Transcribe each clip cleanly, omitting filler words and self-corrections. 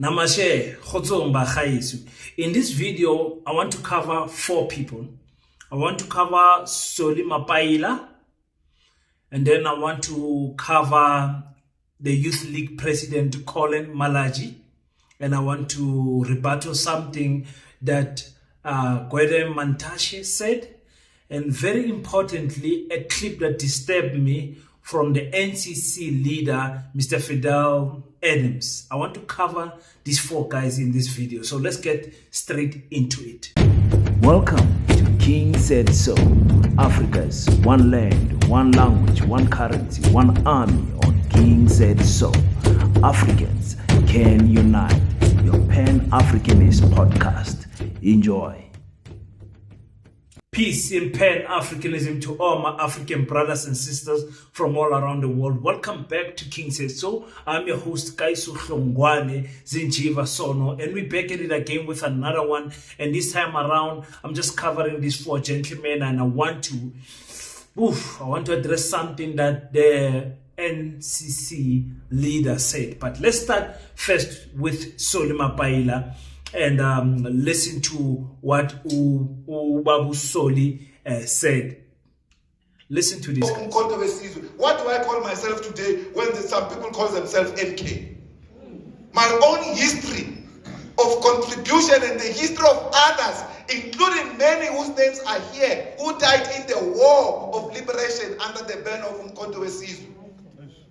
Namashe, kgotsong bagaiso. In this video, I want to cover 4 people. I want to cover Mapaila, and then I want to cover the Youth League President Collen Malatjie, and I want to rebuttal something that Gwede Mantashe said, and very importantly, a clip that disturbed me from the NCC leader, Mr. FADIEL. I want to cover these 4 guys in this video. So let's get straight into it. Welcome to King Said So, Africa's one land, one language, one currency, one army on King Said So. Africans can unite. Your Pan-Africanist podcast. Enjoy. Peace in Pan-Africanism to all my African brothers and sisters from all around the world. Welcome back to King Says So. I'm your host, Kaisu Hlongwane Zinjiva Sono, and we're back at it again with another one. And this time around, I'm just covering these 4 gentlemen, and I want to address something that the NCC leader said. But let's start first with Mapaila and listen to what Babu Soli said. Listen to this. What do I call myself today when some people call themselves MK? My own history of contribution and the history of others, including many whose names are here, who died in the war of liberation under the banner of Umkhonto weSizwe,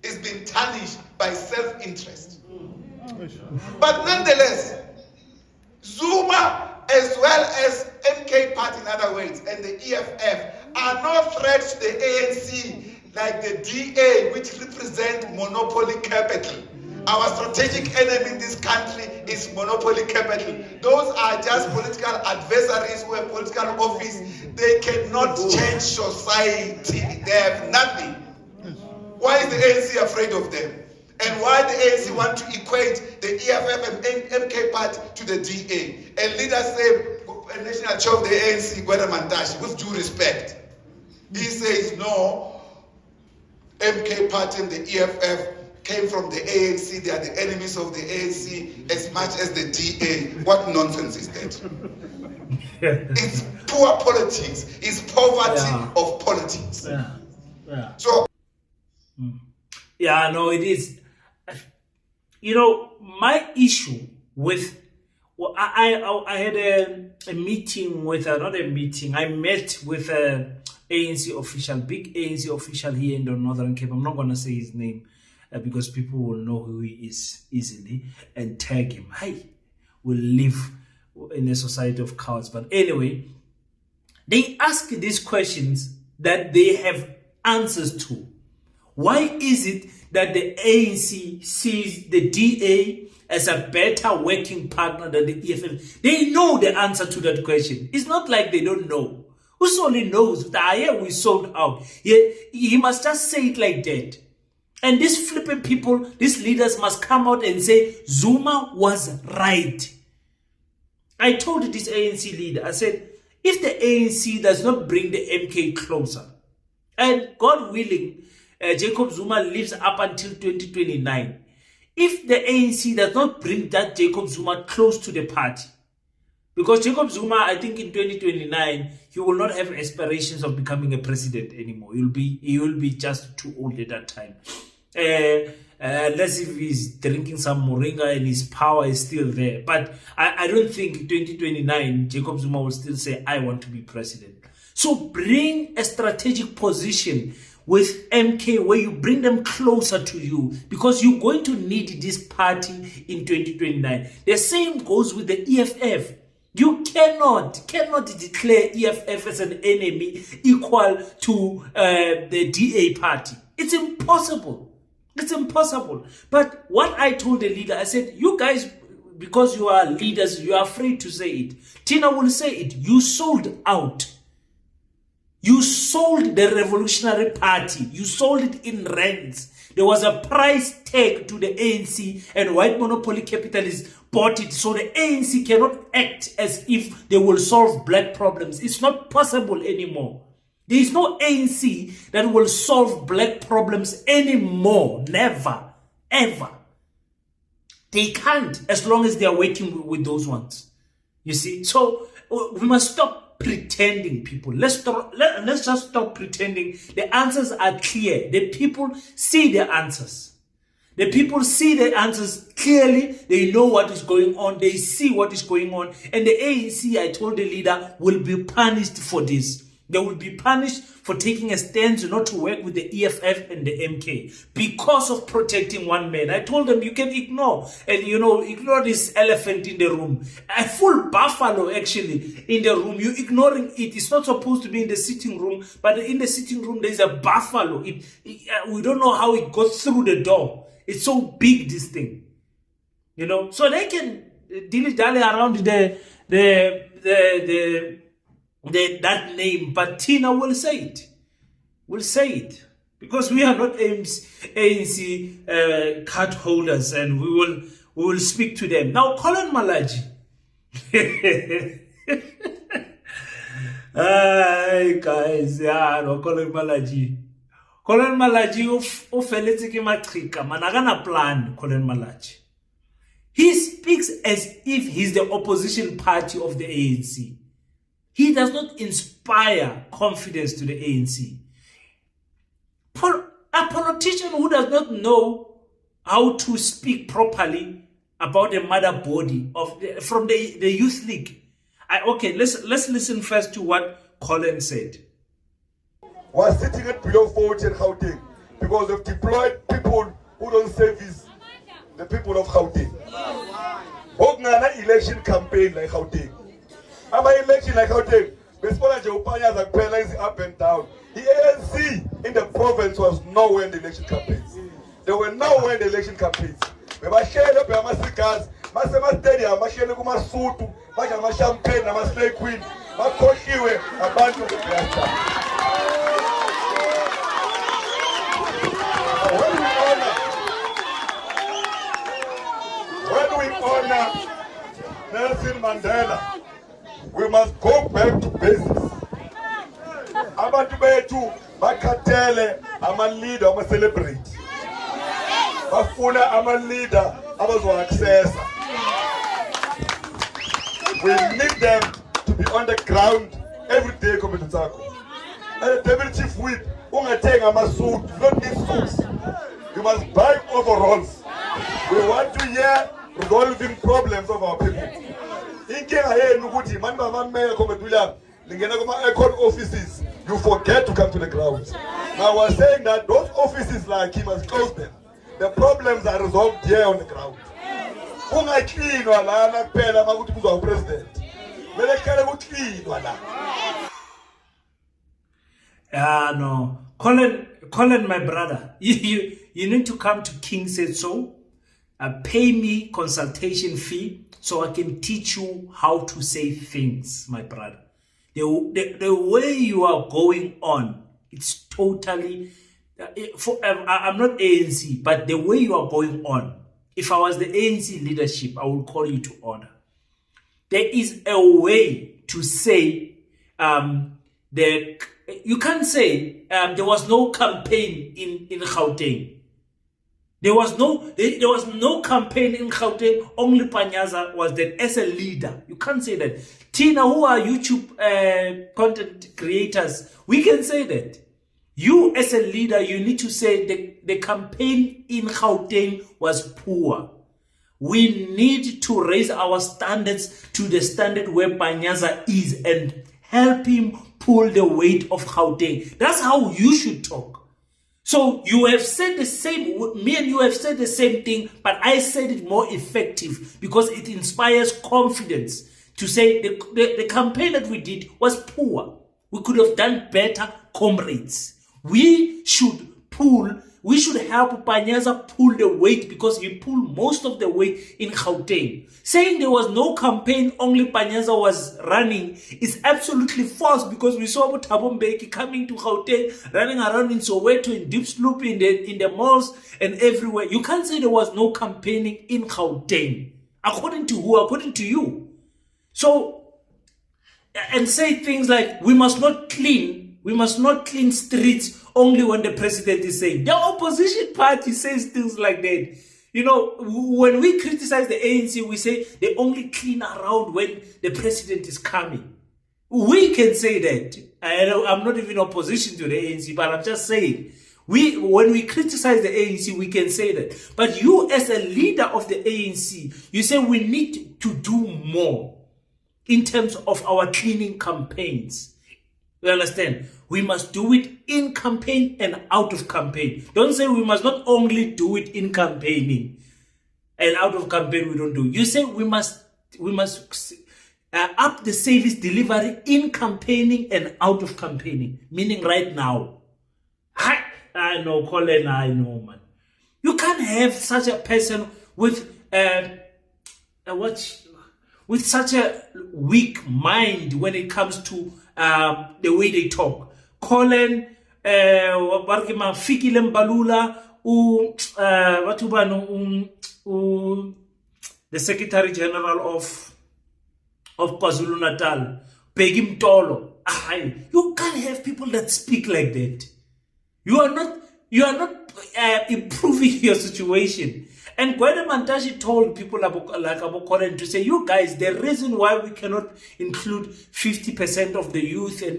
is being tarnished by self-interest. But nonetheless, Zuma, as well as MK Party in other words, and the EFF are no threat to the ANC like the DA, which represent monopoly capital. Our strategic enemy in this country is monopoly capital. Those are just political adversaries who have political office. They cannot change society. They have nothing. Why is the ANC afraid of them? And why the ANC want to equate the EFF and MK Party to the DA? And leaders say, a national chair of the ANC, Gwede Mantashe, with due respect, he says, no, MK Party and the EFF came from the ANC. They are the enemies of the ANC as much as the DA. What nonsense is that? It's poor politics. It's poverty of politics. So, yeah, no, it is. You know, my issue with, I had a meeting with, not a meeting, I met with a ANC official, big ANC official here in the Northern Cape. I'm not going to say his name because people will know who he is easily and tag him. We'll live in a society of cowards. But anyway, they ask these questions that they have answers to. Why is it that the ANC sees the DA as a better working partner than the EFF? They know the answer to that question. It's not like they don't know. Usoli knows that we sold out. He must just say it like that. And these flipping people, these leaders must come out and say, Zuma was right. I told this ANC leader, I said, if the ANC does not bring the MK closer, and God willing, Jacob Zuma lives up until 2029. If the ANC does not bring that Jacob Zuma close to the party, because Jacob Zuma, I think in 2029, he will not have aspirations of becoming a president anymore. He will be just too old at that time. Unless if he's drinking some moringa and his power is still there. But I don't think in 2029, Jacob Zuma will still say, I want to be president. So bring a strategic position with MK where you bring them closer to you, because you're going to need this party in 2029. The same goes with the EFF. You cannot declare EFF as an enemy equal to the DA party. It's impossible. It's impossible. But what I told the leader, I said, you guys, because you are leaders, you are afraid to say it. Tina will say it. You sold out. You sold the Revolutionary Party. You sold it in rands. There was a price tag to the ANC, and white monopoly capitalists bought it. So the ANC cannot act as if they will solve black problems. It's not possible anymore. There is no ANC that will solve black problems anymore. Never. Ever. They can't as long as they are working with those ones. You see? So we must stop pretending, people. Let's just stop pretending. The answers are clear. The people see the answers. The people see the answers clearly. They know what is going on. They see what is going on. And the ANC, I told the leader, will be punished for this. They will be punished for taking a stance not to work with the EFF and the MK because of protecting one man. I told them you can ignore and ignore this elephant in the room. A full buffalo actually in the room. You're ignoring it. It's not supposed to be in the sitting room, but in the sitting room there's a buffalo. We don't know how it goes through the door. It's so big, this thing. So they can dilly-dally around that name, but Tina will say it. We'll say it. Because we are not ANC card holders, and we will speak to them. Now, Collen Malatjie. Hi, guys. Yeah, no, Collen Malatjie. Collen Malatjie o feletse ke maqheka, managana plan Collen Malatjie. He speaks as if he's the opposition party of the ANC. He does not inspire confidence to the ANC. A politician who does not know how to speak properly about the mother body from the Youth League. Let's listen first to what Collen said. Was sitting at below 40 in Gauteng because of deployed people who don't service the people of Gauteng. Ogana election campaign like Gauteng. Ama election like Gauteng. Bespola Jeupanya Zakpela is up and down. The ANC in the province was nowhere in the election campaigns. They were nowhere in the election campaigns. We were sharing up our cigars, Masema Stadium, Mashele Kuma Sutu, Mashama Champagne, Slay Queen, Makoshiwe, a bunch of the When we honor Nelson Mandela, we must go back to basics. Abantu bethu bakhathele ama-leader ama-celebrate. Bafuna ama-leader abazo-accessa. We need them to be on the ground every day, Comrade Tsako. And the Deputy Chief Whip, ungathenga ama-suit, you don't need suits. You must buy overalls. We want to hear resolving problems of our people. Offices, you forget to come to the ground. Now we're saying that those offices like he must close them. The problems are resolved here on the ground. President. No. Collen, my brother, you need to come to King Said So. Pay me consultation fee so I can teach you how to say things, my brother. The way you are going on, it's totally, I'm not ANC, but the way you are going on, if I was the ANC leadership, I would call you to order. There is a way to say, you can't say there was no campaign in Gauteng. There was no campaign in Gauteng. Only Panyaza was there as a leader. You can't say that. Tina, who are YouTube content creators, we can say that. You as a leader, you need to say the campaign in Gauteng was poor. We need to raise our standards to the standard where Panyaza is and help him pull the weight of Gauteng. That's how you should talk. So you have said the same, me and you have said the same thing, but I said it more effective because it inspires confidence to say the campaign that we did was poor. We could have done better, comrades. We should help Panyaza pull the weight because he pulled most of the weight in Gauteng. Saying there was no campaign, only Panyaza was running is absolutely false because we saw Thabo Mbeki coming to Gauteng, running around in Soweto, in Diepsloop, in the malls and everywhere. You can't say there was no campaigning in Gauteng. According to who? According to you. So, and say things like, we must not clean streets only when the president is saying. The opposition party says things like that. You know, when we criticize the ANC, we say they only clean around when the president is coming. We can say that. I'm not even in opposition to the ANC, but I'm just saying, when we criticize the ANC, we can say that. But you, as a leader of the ANC, you say we need to do more in terms of our cleaning campaigns. You understand? We must do it in campaign and out of campaign. Don't say we must not only do it in campaigning and out of campaign we don't do. You say we must up the service delivery in campaigning and out of campaigning. Meaning right now. I know, Collen, I know, man. You can't have such a person with such a weak mind when it comes to the way they talk. Collen, Fikile Mbalula, the Secretary General of KwaZulu Natal, Peggy Mtolo. You can't have people that speak like that. You are not improving your situation. And Gwede Mantashe told people like Abu Collen to say, you guys, the reason why we cannot include 50% of the youth and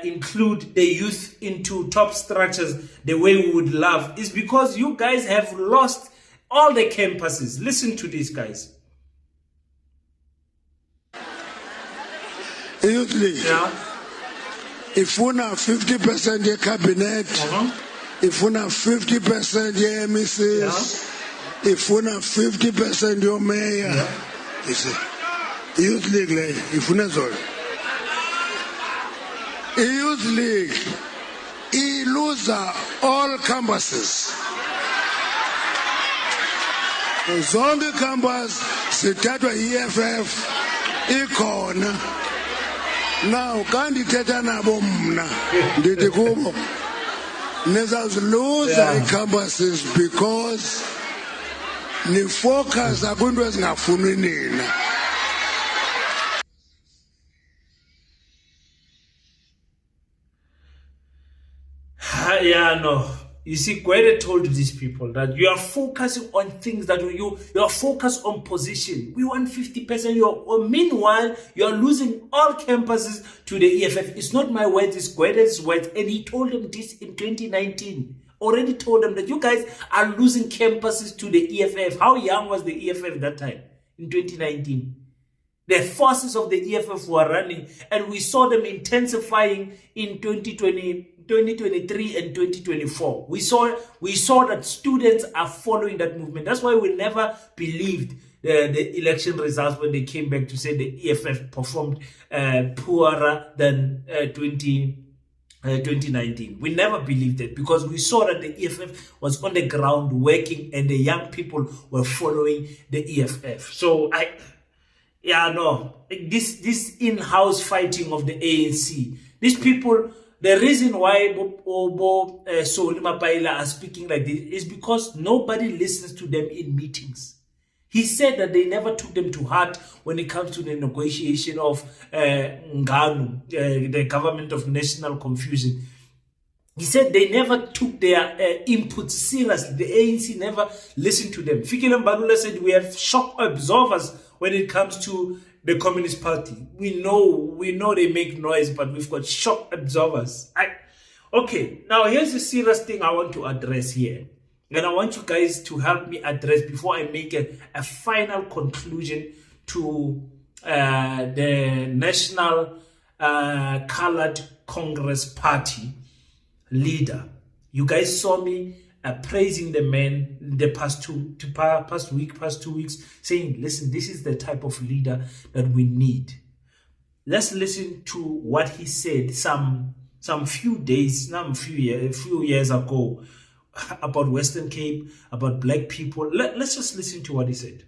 include the youth into top structures the way we would love is because you guys have lost all the campuses. Listen to these guys. Youth League. Yeah. If we have 50% your cabinet, if we have 50% your MECs, if we have 50% your mayor, you see, Youth League, if we have all. Youth League, he lose all campuses. Zonke campus, sithatwa EFF, ikhona. Now, can't ithetha nabo mna ndithi kubo nizaziluza campuses because ni-focus kwinto ezingafunwi nina. Yeah, no. You see, Gwede told these people that you are focusing on things that you are focused on position. We want 50%. Meanwhile, you are losing all campuses to the EFF. It's not my words, it's Gwede's words. And he told them this in 2019. Already told them that you guys are losing campuses to the EFF. How young was the EFF that time? In 2019. The forces of the EFF were running, and we saw them intensifying in 2023 and 2024. We saw that students are following that movement. That's why we never believed the election results when they came back to say the EFF performed poorer than 2019. We never believed it because we saw that the EFF was on the ground working and the young people were following the EFF. So this in-house fighting of the ANC, these people, the reason why Mapaila are speaking like this is because nobody listens to them in meetings. He said that they never took them to heart when it comes to the negotiation of Nganu, the government of national confusion. He said they never took their input seriously. The ANC never listened to them. Fikile Mbalula said we have shock absorbers when it comes to the Communist Party. We know they make noise, but we've got shock absorbers. Okay, now here's the serious thing I want to address here. And I want you guys to help me address before I make a final conclusion to the National Colored Congress Party leader. You guys saw me praising the man the past 2 weeks, saying, listen, this is the type of leader that we need. Let's listen to what he said some few years ago about Western Cape, about black people. Let's just listen to what he said.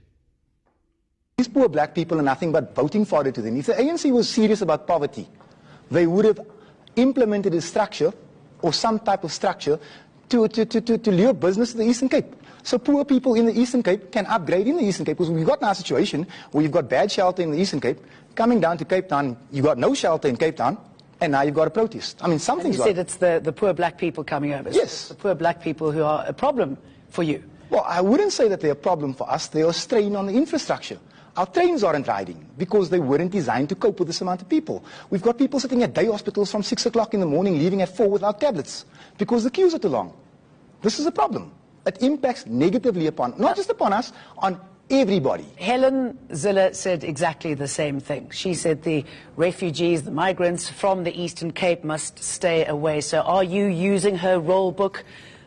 These poor black people are nothing but voting fodder to them. If the ANC was serious about poverty, they would have implemented a structure or some type of structure to lure business to the Eastern Cape. So poor people in the Eastern Cape can upgrade in the Eastern Cape, because we've got now a situation where you've got bad shelter in the Eastern Cape, coming down to Cape Town, you've got no shelter in Cape Town, and now you've got a protest. I mean, something's and you said it's the poor black people coming over. Yes. The poor black people who are a problem for you. Well, I wouldn't say that they're a problem for us. They're a strain on the infrastructure. Our trains aren't riding because they weren't designed to cope with this amount of people. We've got people sitting at day hospitals from 6 o'clock in the morning, leaving at 4 without tablets because the queues are too long. This is a problem. It impacts negatively upon, not just upon us, on everybody. Helen Zille said exactly the same thing. She said the refugees, the migrants from the Eastern Cape must stay away. So are you using her role book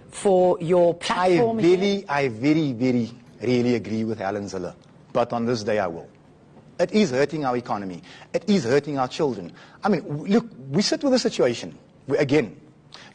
for your platform? I really agree with Helen Zille. But on this day I will. It is hurting our economy. It is hurting our children. I mean, look, we sit with a situation. Again,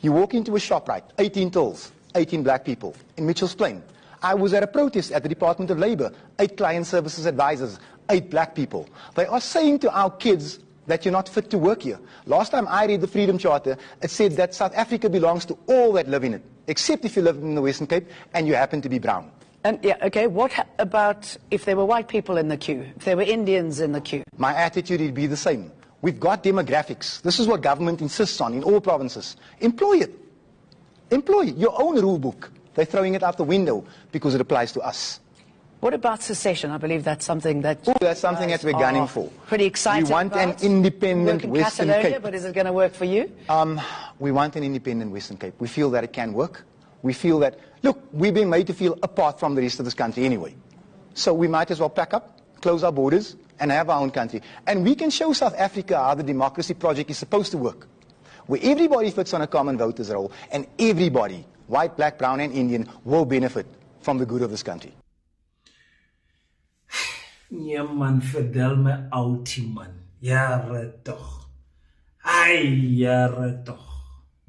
you walk into a shop, right, 18 tills, 18 black people in Mitchell's Plain. I was at a protest at the Department of Labor, 8 client services advisors, 8 black people. They are saying to our kids that you're not fit to work here. Last time I read the Freedom Charter, it said that South Africa belongs to all that live in it, except if you live in the Western Cape and you happen to be brown. And yeah, okay, what about if there were white people in the queue, if there were Indians in the queue? My attitude would be the same. We've got demographics. This is what government insists on in all provinces. Employ it. Employ your own rule book. They're throwing it out the window because it applies to us. What about secession? I believe that's something that that's something that we're gunning for. Pretty excited. We want an independent Western Cape. But is it going to work for you? We want an independent Western Cape. We feel that it can work. We feel that, look, we're being made to feel apart from the rest of this country anyway. So we might as well pack up, close our borders, and have our own country. And we can show South Africa how the democracy project is supposed to work, where everybody fits on a common voters roll, and everybody, white, black, brown, and Indian, will benefit from the good of this country. Ja man, verdel me outie man. Jare toch. Ai, jare toch.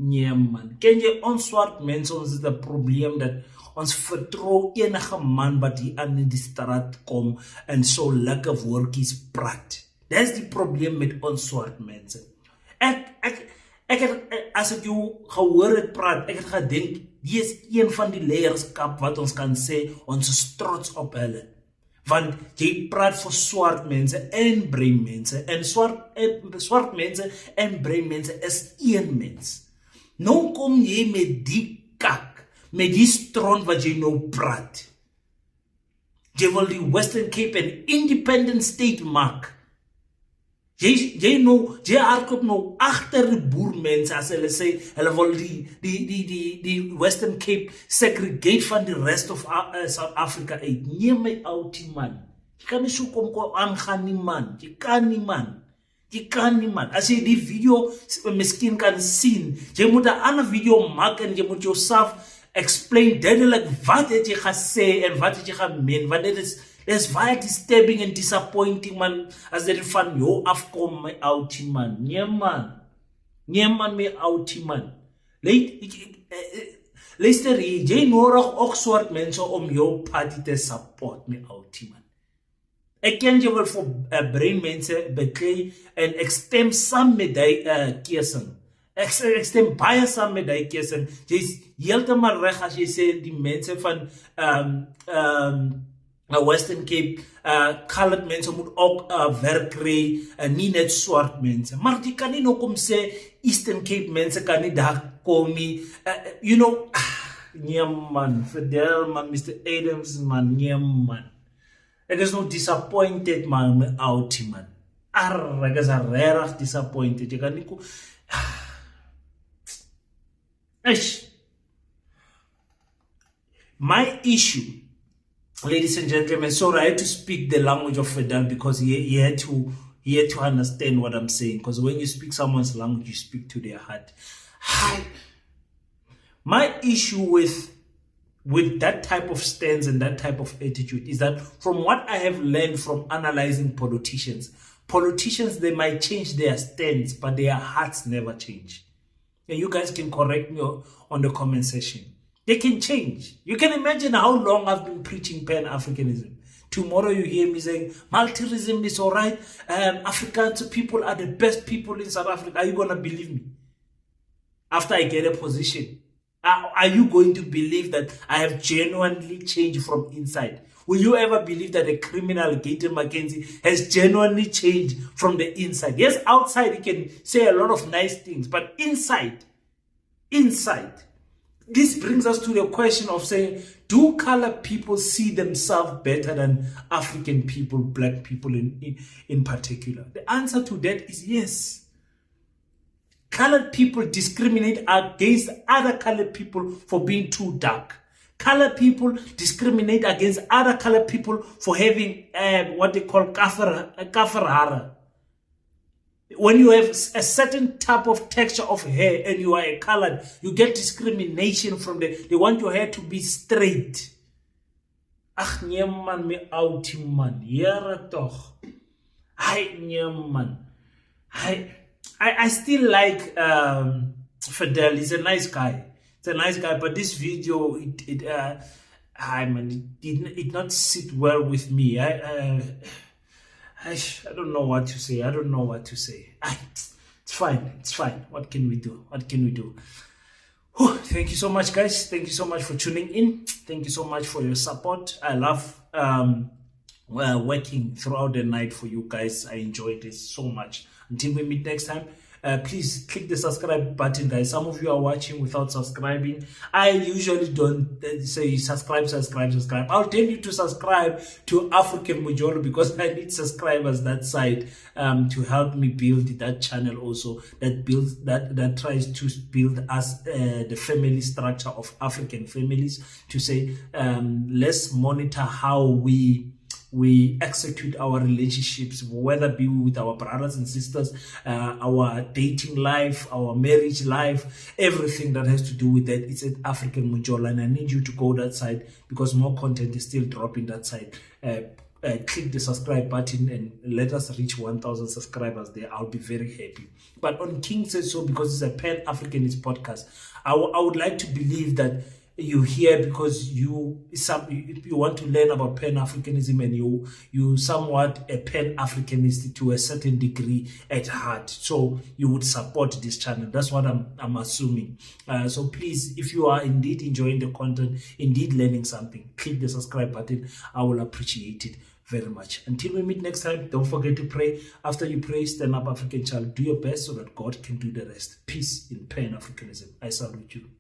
Nee man, ken jy ons swart mense, ons het 'n probleem dat ons vertrou enige man wat hier aan die straat kom en so lekker woordjies praat. Dis die probleem met ons swart mense. Ek het, as ek jou gehoor het praat, ek het gedink, die is een van die leierskap wat ons kan sê, ons is trots op hulle. Want jy praat vir swart mense en bruin mense, en swart mense en bruin mense is een mens. Nou kom jy met die kak, met die stront wat jy nou praat. Jy wil die Western Cape een independent state maak. Jy hardloop nou agter die boermense as hulle sê, hulle wil die Western Cape segregate van die rest of South Africa uit. Neem my outie man. Jy kan nie so kom aangaan nie man. Jy kan nie man. Jy kan nie man. As jy die video miskien kan sien, jy moet 'n ander video maak en jy moet jouself explain duidelik wat het jy gesê en wat het jy gemeen, want dit is baie disturbing and disappointing man, as dit van jou afkom my outie man. Nee man my outie man. Luister hier, jy nodig ook swart mense om jou party te support my outie man. Ek ken jy wil vir bruin mense beklei en ek stem saam met die keusing. Ek stem baie saam met die keusing. Jy is heeltemal reg as jy sê die mense van Western Cape, colored mense moet ook werk kry, nie net swart mense. Maar jy kan nie nog kom sê Eastern Cape mense kan nie daar kom nie. You know, nee man, FADIEL man, Mr. Adams man, nee man. Ek is nou disappointed man, my outie man. Ek is regtig disappointed. Jy kan nie kom. My issue, ladies and gentlemen, sorry, I had to speak the language of FADIEL because he had to understand what I'm saying. Because when you speak someone's language, you speak to their heart. My issue with that type of stance and that type of attitude is that from what I have learned from analyzing politicians, they might change their stance, but their hearts never change. And you guys can correct me on the comment section. They can change. You can imagine how long I've been preaching Pan-Africanism. Tomorrow you hear me saying, multirism is all right. Afrikaans people are the best people in South Africa. Are you going to believe me? After I get a position, are you going to believe that I have genuinely changed from inside? Will you ever believe that a criminal, Gator Mackenzie, has genuinely changed from the inside? Yes, outside he can say a lot of nice things, but inside, this brings us to the question of saying, do colored people see themselves better than African people, black people in particular? The answer to that is yes. Colored people discriminate against other colored people for being too dark. Colored people discriminate against other colored people for having what they call kafarhara. When you have a certain type of texture of hair and you are a colored, you get discrimination from they want your hair to be straight. Ach man me out man. Yara toch. Man. I still like FADIEL. He's a nice guy. It's a nice guy, but this video it did not sit well with me. I don't know what to say. I don't know what to say. It's fine. It's fine. What can we do? What can we do? Whew, thank you so much, guys. Thank you so much for tuning in. Thank you so much for your support. I love working throughout the night for you guys. I enjoy this so much. Until we meet next time, please click the subscribe button, guys. Some of you are watching without subscribing. I usually don't say subscribe. I'll tell you to subscribe to African Mujolo because I need subscribers that side to help me build that channel also that tries to build us the family structure of African families, to say let's monitor how we execute our relationships, whether be with our brothers and sisters, our dating life, our marriage life, everything that has to do with that. It's an African Munjola, and I need you to go that side because more content is still dropping that side. Click the subscribe button and let us reach 1,000 subscribers there. I'll be very happy. But on King Says So, because it's a Pan-Africanist podcast, I would like to believe that you're here because you want to learn about Pan-Africanism, and you somewhat a Pan-Africanist to a certain degree at heart. So you would support this channel. That's what I'm assuming. So please, if you are indeed enjoying the content, indeed learning something, click the subscribe button. I will appreciate it very much. Until we meet next time, don't forget to pray. After you pray, stand up, African child. Do your best so that God can do the rest. Peace in Pan-Africanism. I salute you.